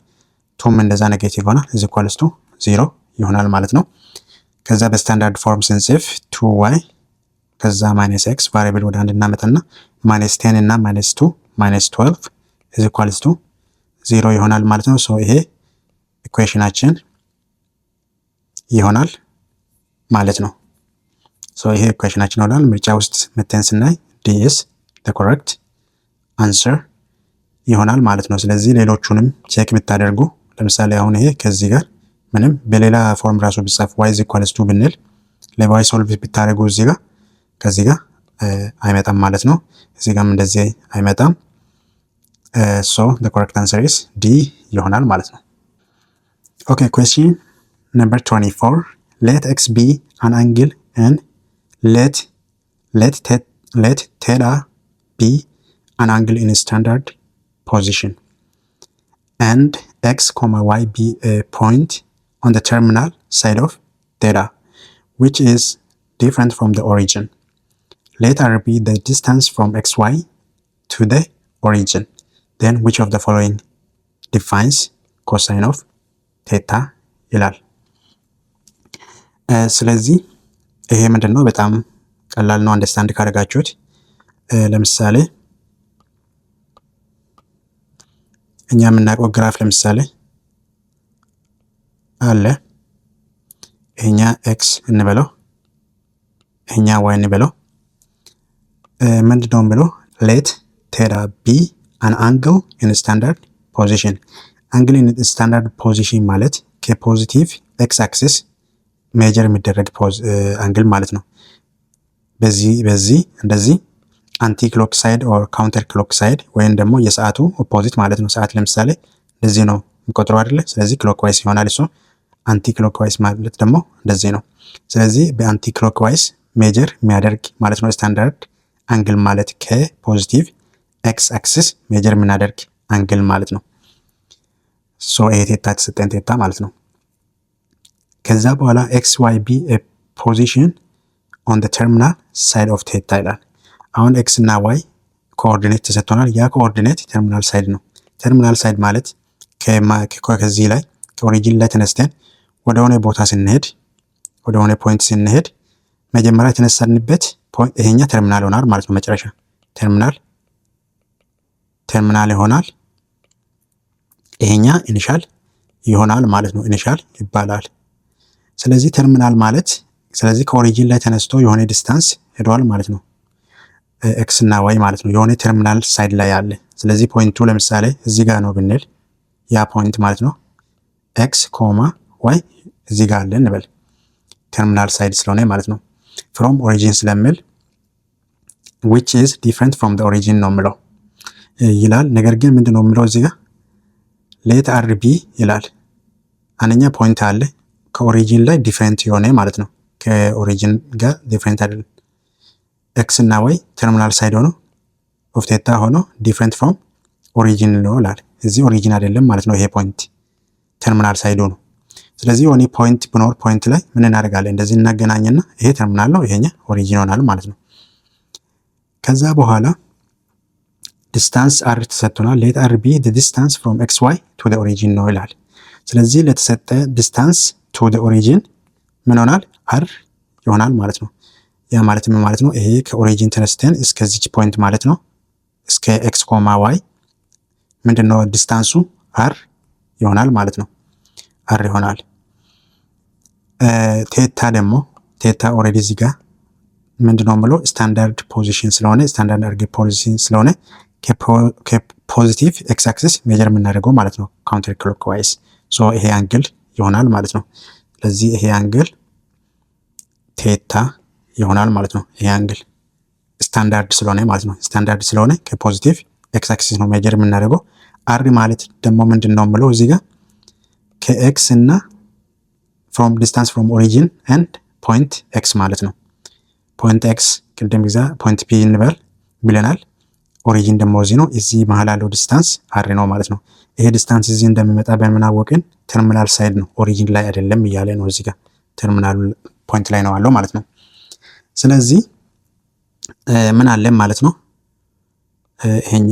2ም እንደዛ ኔጌቲቭ ይሆናል is equals to 0 ይሆናል ማለት ነው። ከዛ በስታንዳርድ ፎርም ስንጽፍ 2y ከዛ minus x ቫሪያብል ወደ አንድ እናመጣና minus 10 እና minus 2 minus 12 is equals to 0 ይሆናል ማለት ነው። ሶ ይሄ ኢኩዌሽናችን ይሆናል ማለት ነው። ሶ ይሄ ኢኩዌሽናችን ይሆናል። ምርጫ ውስጥ መተን ስናይ D is the correct answer ይሆናል ማለት ነው። ስለዚህ ሌሎቹንም ቼክ ብታደርጉ ለምሳሌ አሁን ይሄ ከዚህ ጋር ምንም በሌላ ፎርም ራሱ ቢጻፍ y is equals to ብንል ለy ሶልቭ ብታደርጉ እዚህ ጋር ከዚህ ጋር አይመጣም ማለት ነው። እዚህ ጋርም እንደዚህ አይመጣም። so the correct answer is D ይሆናል ማለት ነው። okay, question number 24 let x be an angle and let theta be an angle in a standard position and x, y be a point on the terminal side of theta which is different from the origin. Let r be the distance from xy to the origin. then which of the following defines cosine of theta ይላል። ስለዚህ ይሄ ምንድነው በጣም ቀላል ነው አንደርስታንድ ካደረጋችሁት። ለምሳሌ እኛ የምናውቀው ግራፍ ለምሳሌ አለ። ይሄኛ ኤክስ እንበለው፣ ይሄኛ ዋይ እንበለው። ምንድነው ብሎ let theta be an angle in standard position። አንግል ኢን ስታንዳርድ ፖዚሽን ማለት ከፖዚቲቭ ኤክስ አክሲስ ሜጀር የሚደረግ አንግል ማለት ነው። በዚህ እንደዚህ አንቲ ክሎክ ሳይድ ኦር ካውንተር ክሎክ ሳይድ ወይም ደግሞ የሰዓቱ ኦፖዚት ማለት ነው። ሰዓት ለምሳሌ እንደዚህ ነው የሚቆጥረው አይደለ? ስለዚህ ክሎክ ዋይስ ይሆናል እሱ። አንቲ ክሎክ ዋይስ ማለት ደግሞ እንደዚህ ነው። ስለዚህ በአንቲ ክሎክ ዋይስ ሜጀር የሚያደርግ ማለት ነው ስታንዳርድ አንግል ማለት ከፖዚቲቭ ኤክስ አክሲስ ሜጀር የምናደርግ አንግል ማለት ነው። ሶ ይሄ ቴታ ተሰጠን ቴታ ማለት ነው። ከዛ በኋላ ኤክስ ዋይ ቢ ኤ ፖዚሽን ኦን ዘ ተርሚናል ሳይድ ኦፍ ቴታ ይላል። አሁን ኤክስ እና ዋይ ኮኦርዲኔት ተሰጥቶናል። ያ ኮኦርዲኔት ተርሚናል ሳይድ ነው። ተርሚናል ሳይድ ማለት ከዚህ ላይ ከኦሪጂን ላይ ተነስተን ወደ ሆነ ቦታ ስንሄድ ወደ ሆነ ፖይንት ስንሄድ መጀመሪያ የተነሳንበት ፖይንት ይሄኛ ተርሚናል ይሆናል ማለት ነው። መጨረሻ ተርሚናል ይሆናል። ይሄኛ ኢኒሻል ይሆናል ማለት ነው። ኢኒሻል ይባላል። ስለዚህ ተርሚናል ማለት ስለዚህ ከኦሪጂን ላይ ተነስቶ የሆነ ዲስታንስ ሄዷል ማለት ነው። ኤክስ እና ዋይ ማለት ነው። የሆነ ተርሚናል ሳይድ ላይ አለ። ስለዚህ ፖይንቱ ለምሳሌ እዚህ ጋር ነው ብንል ያ ፖይንት ማለት ነው ኤክስ ኮማ ዋይ እዚህ ጋር አለ እንበል። ተርሚናል ሳይድ ስለሆነ ማለት ነው። ፍሮም ኦሪጂን ስለሚል which is different from the origin ነው የምለው ይላል። ነገር ግን ምንድነው የምለው እዚህ ጋር let r be ይላል። አንደኛ ፖይንት አለ ከኦሪጂን ላይ ዲፈረንት የሆነ ማለት ነው። ከኦሪጂን ጋር ዲፈረንት አይደለም። ኤክስ እና ዋይ ተርሚናል ሳይድ ሆኖ ኦፍ ቴታ ሆኖ ዲፈረንት ፍሮም ኦሪጂን ነው ይላል። እዚህ ኦሪጂን አይደለም ማለት ነው። ይሄ ፖይንት ተርሚናል ሳይድ ሆኖ ስለዚህ የሆነ ፖይንት ብኖር ፖይንት ላይ ምን እናደርጋለን? እንደዚህ እናገናኝና ይሄ ተርሚናል ነው ይሄኛ ኦሪጂን ይሆናል ማለት ነው። ከዛ በኋላ ዲስታንስ አር ተሰጥቶናል። ሌት አር ቢ the distance from xy to the origin ነው ይላል። ስለዚህ ለተሰጠ ዲስታንስ to the origin ምን ይሆናል? አር ይሆናል ማለት ነው። ያ ማለት ምን ማለት ነው? ይሄ ከኦሪጂን ተነስተን እስከዚች ፖይንት ማለት ነው እስከ ኤክስ ኮማ ዋይ ምንድነው ዲስታንሱ? አር ይሆናል ማለት ነው። አር ይሆናል። ቴታ ደግሞ ቴታ ኦሬዲ እዚህ ጋር ምንድነው ብለው ስታንዳርድ ፖዚሽን ስለሆነ ስታንዳርድ አርጌ ፖዚሽን ስለሆነ ከፖዚቲቭ ኤክስ አክሲስ ሜጀር የምናደርገው ማለት ነው ካውንተር ክሎክዋይስ። ሶ ይሄ አንግል ይሆናል ማለት ነው። ስለዚህ ይሄ አንግል ቴታ ይሆናል ማለት ነው። ይሄ አንግል ስታንዳርድ ስለሆነ ማለት ነው። ስታንዳርድ ስለሆነ ከፖዚቲቭ ኤክስ አክሲስ ነው ሜጀር የምናደርገው። አር ማለት ደግሞ ምንድነው ብለው እዚህ ጋር ከኤክስ እና from distance from origin and point x ማለት ነው። ፖይንት ኤክስ ቅድም ግዛ ፖይንት ፒ እንበል ብለናል። ኦሪጂን ደግሞ እዚህ ነው። እዚህ መሀል ያለው ዲስታንስ አር ነው ማለት ነው። ይሄ ዲስታንስ እዚህ እንደሚመጣ በምናወቅን ተርሚናል ሳይድ ነው ኦሪጂን ላይ አይደለም እያለ ነው። እዚህ ጋር ተርሚናል ፖይንት ላይ ነው አለው ማለት ነው። ስለዚህ ምን አለ ማለት ነው? ይሄኛ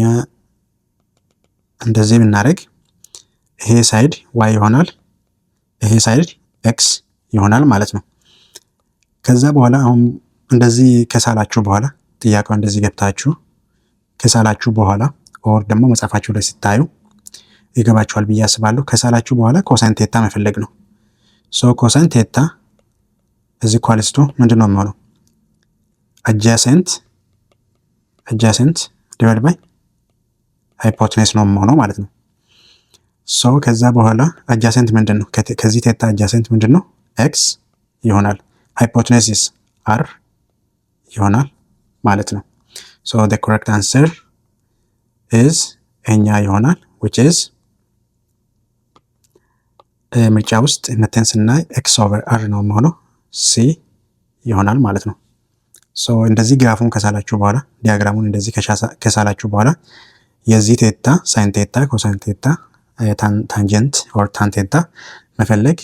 እንደዚህ ብናደርግ ይሄ ሳይድ ዋይ ይሆናል፣ ይሄ ሳይድ ኤክስ ይሆናል ማለት ነው። ከዛ በኋላ አሁን እንደዚህ ከሳላችሁ በኋላ ጥያቄው እንደዚህ ገብታችሁ ከሳላችሁ በኋላ ኦር ደግሞ መጻፋችሁ ላይ ስታዩ ይገባችኋል ብዬ አስባለሁ። ከሳላችሁ በኋላ ኮሳይን ቴታ መፈለግ ነው። ሶ ኮሳይን ቴታ እዚህ ኳልስቱ ምንድነው የሚሆነው? አጃሰንት ዲቫይድ ባይ ሃይፖቴነስ ነው የሚሆነው ማለት ነው። ሶ ከዛ በኋላ አጃሰንት ምንድነው? ከዚህ ቴታ አጃሰንት ምንድነው? ኤክስ ይሆናል። ሃይፖቴነሲስ አር ይሆናል ማለት ነው። ሶ the correct answer is እኛ ይሆናል which is ምርጫ ውስጥ መተን ስናይ x over r ነው የሚሆነው c ይሆናል ማለት ነው። ሶ እንደዚህ ግራፉን ከሳላችሁ በኋላ ዲያግራሙን እንደዚህ ከሳላችሁ በኋላ የዚህ ቴታ ሳይን ቴታ ኮሳይን ቴታ ታንጀንት ኦር ታን ቴታ መፈለግ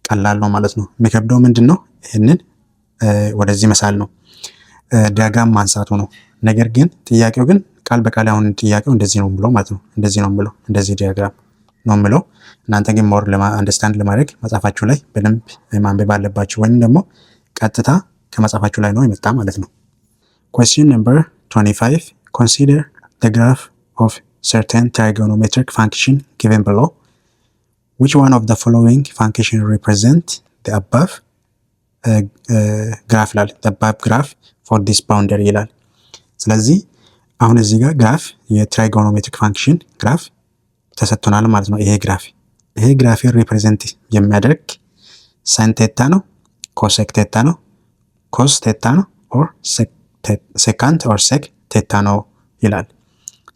ቀላል ነው ማለት ነው። የሚከብደው ምንድነው? ይሄንን ወደዚህ መሳል ነው ዲያግራም ማንሳቱ ነው። ነገር ግን ጥያቄው ግን ቃል በቃል አሁን ጥያቄው እንደዚህ ነው ብሎ ማለት ነው። እንደዚህ ነው ብሎ እንደዚህ ዲያግራም ነው ብሎ እናንተ ግን ሞር አንደርስታንድ ለማድረግ መጽሐፋችሁ ላይ በደንብ ማንበብ አለባችሁ፣ ወይም ደግሞ ቀጥታ ከመጽሐፋችሁ ላይ ነው የመጣ ማለት ነው። question number 25 consider the graph of certain trigonometric function given below. Which one of the following function represent the above graph ይላል። the above graph for this boundary ይላል። ስለዚህ አሁን እዚህ ጋር ግራፍ የትራይጎኖሜትሪክ ፋንክሽን ግራፍ ተሰጥቶናል ማለት ነው። ይሄ ግራፍ ሪፕሬዘንት የሚያደርግ ሳይን ቴታ ነው፣ ኮሴክ ቴታ ነው፣ ኮስ ቴታ ነው፣ ኦር ሴካንት ኦር ሴክ ቴታ ነው ይላል።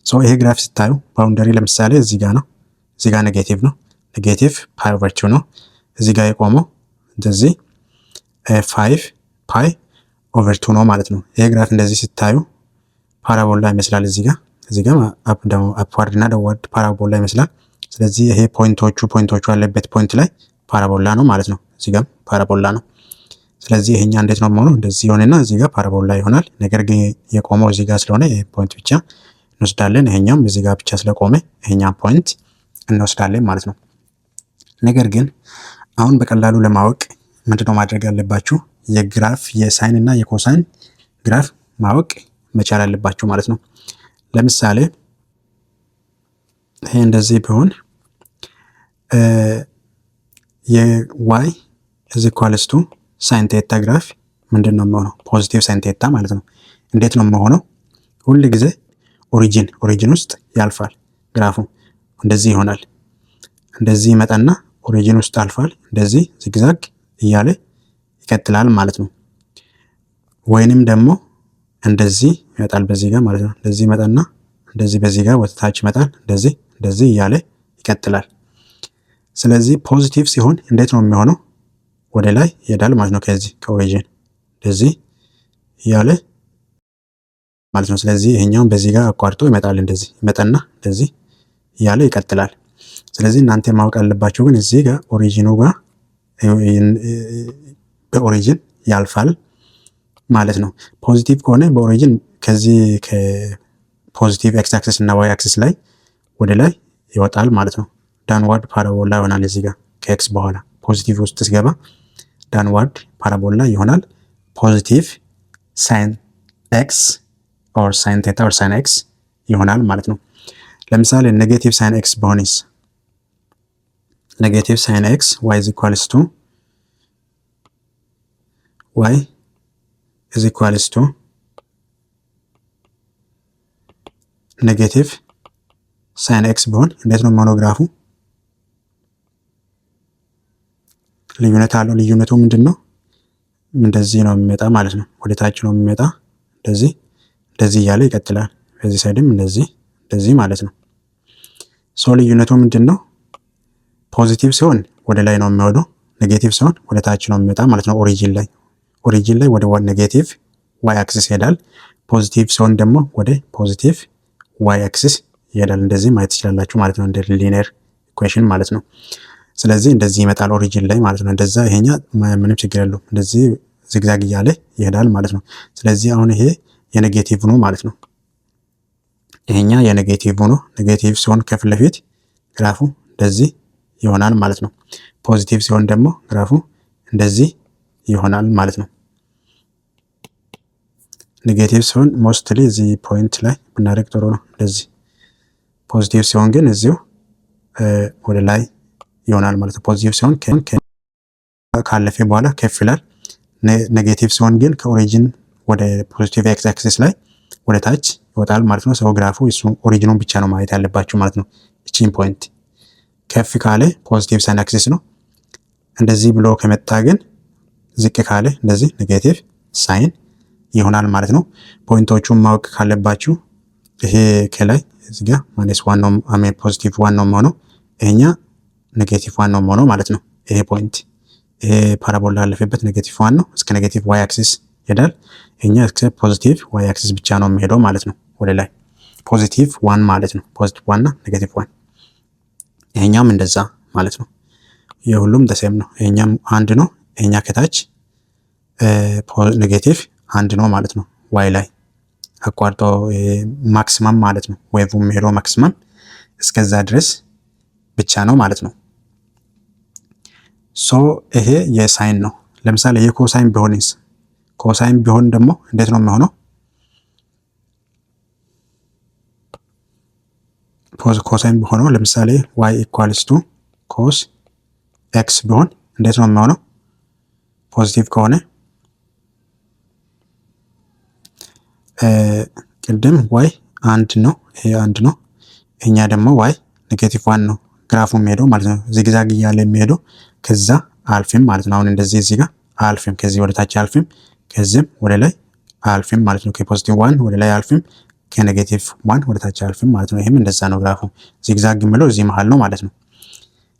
ሶ ይሄ ግራፍ ስታዩ ባውንደሪ ለምሳሌ እዚህ ጋር ነው፣ እዚህ ጋር ኔጌቲቭ ነው፣ ኔጌቲቭ ፓይ ኦቨር 2 ነው። እዚህ ጋር የቆመው እንደዚህ 5 ፓይ ኦቨር 2 ነው ማለት ነው። ይሄ ግራፍ እንደዚህ ስታዩ ፓራቦላ ይመስላል። እዚህ ጋር አፕዋርድ እና ዳውንዋርድ ፓራቦላ ይመስላል። ስለዚህ ይሄ ፖይንቶቹ ያለበት ፖይንት ላይ ፓራቦላ ነው ማለት ነው። እዚህ ጋር ፓራቦላ ነው። ስለዚህ ይሄኛ እንዴት ነው የሚሆነው? እንደዚህ ይሆንና እዚህ ጋር ፓራቦላ ይሆናል። ነገር ግን የቆመው እዚህ ጋር ስለሆነ ይሄ ፖይንት ብቻ እንወስዳለን። ይሄኛም እዚህ ጋር ብቻ ስለቆመ ይሄኛ ፖይንት እንወስዳለን ማለት ነው። ነገር ግን አሁን በቀላሉ ለማወቅ ምንድነው ማድረግ ያለባችሁ? የግራፍ የሳይን እና የኮሳይን ግራፍ ማወቅ መቻል አለባችሁ ማለት ነው። ለምሳሌ ይሄ እንደዚህ ቢሆን የዋይ is equals to ሳይን ቴታ ግራፍ ምንድን ነው የሚሆነው? ፖዚቲቭ ሳይን ቴታ ማለት ነው። እንዴት ነው የሚሆነው? ሁል ጊዜ ኦሪጂን ውስጥ ያልፋል ግራፉ። እንደዚህ ይሆናል። እንደዚህ ይመጣና ኦሪጂን ውስጥ አልፋል። እንደዚህ ዚግዛግ እያለ ይቀጥላል ማለት ነው። ወይንም ደግሞ እንደዚህ ይመጣል በዚህ ጋር ማለት ነው። እንደዚህ ይመጣና እንደዚህ በዚህ ጋር ወደ ታች ይመጣል። እንደዚህ እያለ ይቀጥላል። ስለዚህ ፖዚቲቭ ሲሆን እንዴት ነው የሚሆነው? ወደ ላይ ይሄዳል ማለት ነው። ከዚህ ከኦሪጂን እንደዚህ እያለ ማለት ነው። ስለዚህ ይሄኛውን በዚህ ጋር አቋርጦ ይመጣል። እንደዚህ ይመጣና እንደዚህ እያለ ይቀጥላል። ስለዚህ እናንተ ማወቅ አለባችሁ ግን እዚህ ጋር ኦሪጂኑ ጋር በኦሪጂን ያልፋል ማለት ነው። ፖዚቲቭ ከሆነ በኦሪጂን ከዚህ ከፖዚቲቭ ኤክስ አክሲስ እና ዋይ አክሲስ ላይ ወደ ላይ ይወጣል ማለት ነው። ዳንዋርድ ፓራቦላ ይሆናል። እዚህ ጋር ከኤክስ በኋላ ፖዚቲቭ ውስጥ ሲገባ ዳንዋርድ ፓራቦላ ይሆናል። ፖዚቲቭ ሳይን ኤክስ ኦር ሳይን ቴታ ኦር ሳይን ኤክስ ይሆናል ማለት ነው። ለምሳሌ ኔጌቲቭ ሳይን ኤክስ በሆነስ ኔጌቲቭ ሳይን ኤክስ ዋይ ኢዝ ኢኳልስ ቱ ዋይ ኢዝ ኢኳልስ ቱ ኔጌቲቭ ሳይን ኤክስ ቢሆን እንዴት ነው ሞኖግራፉ? ልዩነት አለው። ልዩነቱ ምንድን ነው? እንደዚህ ነው የሚመጣ ማለት ነው። ወደ ታች ነው የሚመጣ እንደዚህ እያለ ይቀጥላል። በዚህ ሳይድም እንደዚህ ማለት ነው። ሶ ልዩነቱ ምንድን ነው? ፖዚቲቭ ሲሆን ወደ ላይ ነው የሚወደው፣ ኔጌቲቭ ሲሆን ወደ ታች ነው የሚመጣ ማለት ነው። ኦሪጂን ላይ ወደ ኔጌቲቭ ዋይ አክሲስ ይሄዳል። ፖዚቲቭ ሲሆን ደግሞ ወደ ፖዚቲቭ ዋይ አክሲስ ይሄዳል። እንደዚህ ማየት ትችላላችሁ ማለት ነው። እንደ ሊኒየር ኢኩዌሽን ማለት ነው። ስለዚህ እንደዚህ ይመጣል ኦሪጂን ላይ ማለት ነው። እንደዛ ይሄኛ ምንም ችግር የለውም። እንደዚህ ዝግዛግ እያለ ይሄዳል ማለት ነው። ስለዚህ አሁን ይሄ የኔጌቲቭ ነው ማለት ነው። ይሄኛ የኔጌቲቭ ነው። ኔጌቲቭ ሲሆን ከፊት ለፊት ግራፉ እንደዚህ ይሆናል ማለት ነው። ፖዚቲቭ ሲሆን ደግሞ ግራፉ እንደዚህ ይሆናል ማለት ነው። ኔጌቲቭ ሲሆን ሞስትሊ እዚህ ፖይንት ላይ ብናደርግ ጥሩ ነው። እንደዚህ ፖዚቲቭ ሲሆን ግን እዚሁ ወደ ላይ ይሆናል ማለት ነው። ፖዚቲቭ ሲሆን ካለፈ በኋላ ከፍ ይላል። ኔጌቲቭ ሲሆን ግን ከኦሪጂን ወደ ፖዚቲቭ ኤክስ አክሲስ ላይ ወደ ታች ይወጣል ማለት ነው። ሰው ግራፉ እሱ ኦሪጂኑን ብቻ ነው ማየት ያለባችሁ ማለት ነው። እቺን ፖይንት ከፍ ካለ ፖዚቲቭ ሳይን አክሲስ ነው። እንደዚህ ብሎ ከመጣ ግን ዝቅ ካለ እንደዚህ ኔጌቲቭ ሳይን ይሆናል ማለት ነው። ፖይንቶቹን ማወቅ ካለባችሁ ይሄ ከላይ እዚህ ጋር ማይነስ ዋን ነው ፖዚቲቭ ዋን ነው የሚሆነው፣ ይሄኛ ኔጌቲቭ ዋን ነው የሚሆነው ማለት ነው። ይሄ ፖይንት ይሄ ፓራቦላ ያለፈበት ኔጌቲቭ ዋን ነው። እስከ ኔጌቲቭ ዋይ አክሲስ ይሄዳል። ይሄኛ እስከ ፖዚቲቭ ዋይ አክሲስ ብቻ ነው የሚሄደው ማለት ነው። ወደ ላይ ፖዚቲቭ ዋን ማለት ነው። ፖዚቲቭ ዋን እና ኔጌቲቭ ዋን ይሄኛም እንደዛ ማለት ነው። የሁሉም ተሴም ነው። ይሄኛም አንድ ነው። ይሄኛ ከታች ኔጌቲቭ አንድ ነው ማለት ነው። ዋይ ላይ አቋርጦ ማክሲመም ማለት ነው። ዌቭ የሚሄደው ማክሲመም እስከዛ ድረስ ብቻ ነው ማለት ነው። ሶ ይሄ የሳይን ነው። ለምሳሌ የኮሳይን ቢሆንስ? ኮሳይን ቢሆን ደግሞ እንዴት ነው የሚሆነው? ኮሳይን ቢሆነው ለምሳሌ y ኢኳልስ ቱ ኮስ ኤክስ ቢሆን እንዴት ነው የሚሆነው? ፖዚቲቭ ከሆነ ቅድም y አንድ ነው፣ ይሄ አንድ ነው። እኛ ደግሞ y ኔጌቲቭ 1 ነው ግራፉ የሚሄደው ማለት ነው። ዚግዛግ እያለ የሚሄደው ከዛ አልፊም ማለት ነው። አሁን እንደዚህ እዚህ ጋር አልፊም፣ ከዚህ ወደ ታች አልፊም፣ ከዚህም ወደ ላይ አልፊም ማለት ነው። ከፖዚቲቭ 1 ወደ ላይ አልፊም፣ ከኔጌቲቭ 1 ወደ ታች አልፊም ማለት ነው። ይሄም እንደዛ ነው ግራፉ። ዚግዛግ የሚለው እዚህ መሃል ነው ማለት ነው።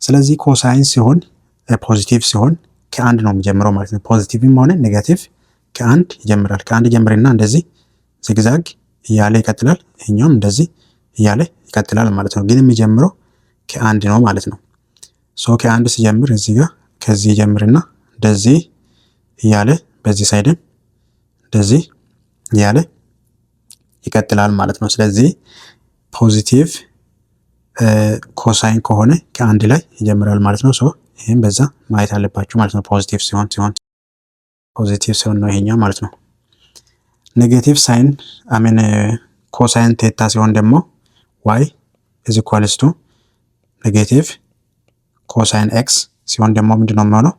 ስለዚህ ኮሳይን ሲሆን ፖዚቲቭ ሲሆን ከአንድ ነው የሚጀምረው ማለት ነው። ፖዚቲቭም ሆነ ኔጋቲቭ ከአንድ ይጀምራል። ከአንድ ጀምርና እንደዚህ ዚግዛግ እያለ ይቀጥላል። ይሄኛውም እንደዚህ እያለ ይቀጥላል ማለት ነው። ግን የሚጀምረው ከአንድ ነው ማለት ነው። ሶ ከአንድ ሲጀምር እዚህ ጋር ከዚህ ጀምርና እንደዚህ እያለ በዚህ ሳይድም እንደዚህ እያለ ይቀጥላል ማለት ነው። ስለዚህ ፖዚቲቭ ኮሳይን ከሆነ ከአንድ ላይ ይጀምራል ማለት ነው። ሶ ይሄን በዛ ማየት አለባችሁ ማለት ነው። ፖዚቲቭ ሲሆን ነው ይሄኛው ማለት ነው። ኔጌቲቭ ሳይን አሜን ኮሳይን ቴታ ሲሆን ደግሞ y is equals to ኔጌቲቭ ኮሳይን ኤክስ ሲሆን ደግሞ ምንድነው የሚሆነው?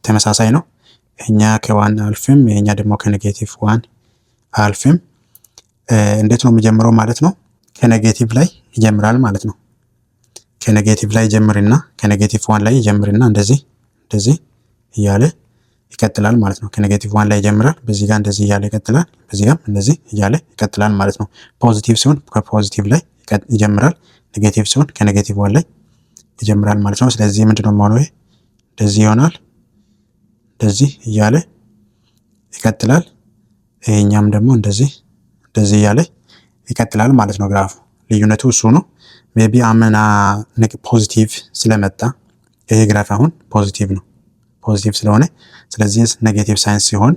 ተመሳሳይ ነው። እኛ ከዋን አልፍም፣ የኛ ደግሞ ከኔጌቲቭ ዋን አልፍም። እንዴት ነው የሚጀምረው ማለት ነው? ከኔጌቲቭ ላይ ይጀምራል ማለት ነው። ከኔጌቲቭ ላይ ይጀምርና ከኔጌቲቭ ዋን ላይ ይጀምርና እንደዚህ እያለ ይቀጥላል ማለት ነው። ከኔጌቲቭ ዋን ላይ ይጀምራል፣ በዚህ ጋር እንደዚህ እያለ ይቀጥላል፣ በዚህ ጋር እንደዚህ እያለ ይቀጥላል ማለት ነው። ፖዚቲቭ ሲሆን ከፖዚቲቭ ላይ ይጀምራል፣ ኔጌቲቭ ሲሆን ከኔጌቲቭ ዋን ላይ ይጀምራል ማለት ነው። ስለዚህ ምንድነው የሚሆነው? ይሄ እንደዚህ ይሆናል፣ እንደዚህ እያለ ይቀጥላል። ይሄኛም ደግሞ እንደዚህ እያለ ይቀጥላል ማለት ነው። ግራፉ ልዩነቱ እሱ ነው። ሜቢ አመና ፖዚቲቭ ስለመጣ ይሄ ግራፍ አሁን ፖዚቲቭ ነው፣ ፖዚቲቭ ስለሆነ ስለዚህ ኔጌቲቭ ሳይን ሲሆን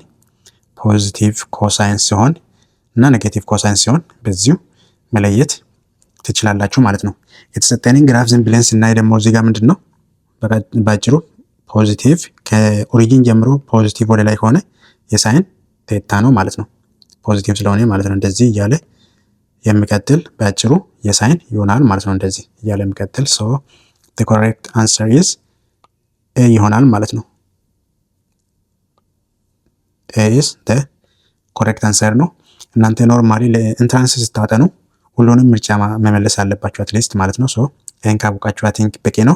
ፖዚቲቭ ኮሳይን ሲሆን እና ኔጌቲቭ ኮሳይን ሲሆን በዚሁ መለየት ትችላላችሁ ማለት ነው። የተሰጠንን ግራፍ ዝም ብለን ስናይ ደግሞ እዚህ ጋር ምንድነው ባጭሩ ፖዚቲቭ ከኦሪጂን ጀምሮ ፖዚቲቭ ወደ ላይ ከሆነ የሳይን ቴታ ነው ማለት ነው። ፖዚቲቭ ስለሆነ ማለት ነው። እንደዚህ እያለ የሚቀጥል ባጭሩ የሳይን ይሆናል ማለት ነው። እንደዚህ እያለ የሚቀጥል ሶ the correct answer is a ይሆናል ማለት ነው። a is the correct answer ነው። እናንተ ኖርማሊ ለኢንትራንስ ስታጠኑ ሁሉንም ምርጫ መመለስ አለባችሁ አትሊስት ማለት ነው። ሶ ይሄን ካወቃችሁ አይ ቲንክ በቂ ነው።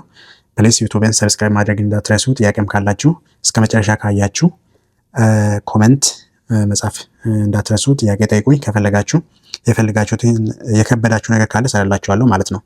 ፕሊዝ ዩቲዩብን ሰብስክራይብ ማድረግ እንዳትረሱ። ጥያቄም ካላችሁ እስከ መጨረሻ ካያችሁ ኮሜንት መጻፍ እንዳትረሱ። ጥያቄ ጠይቁኝ። ከፈለጋችሁ የከበዳችሁ ነገር ካለ ሰላላችኋለሁ ማለት ነው።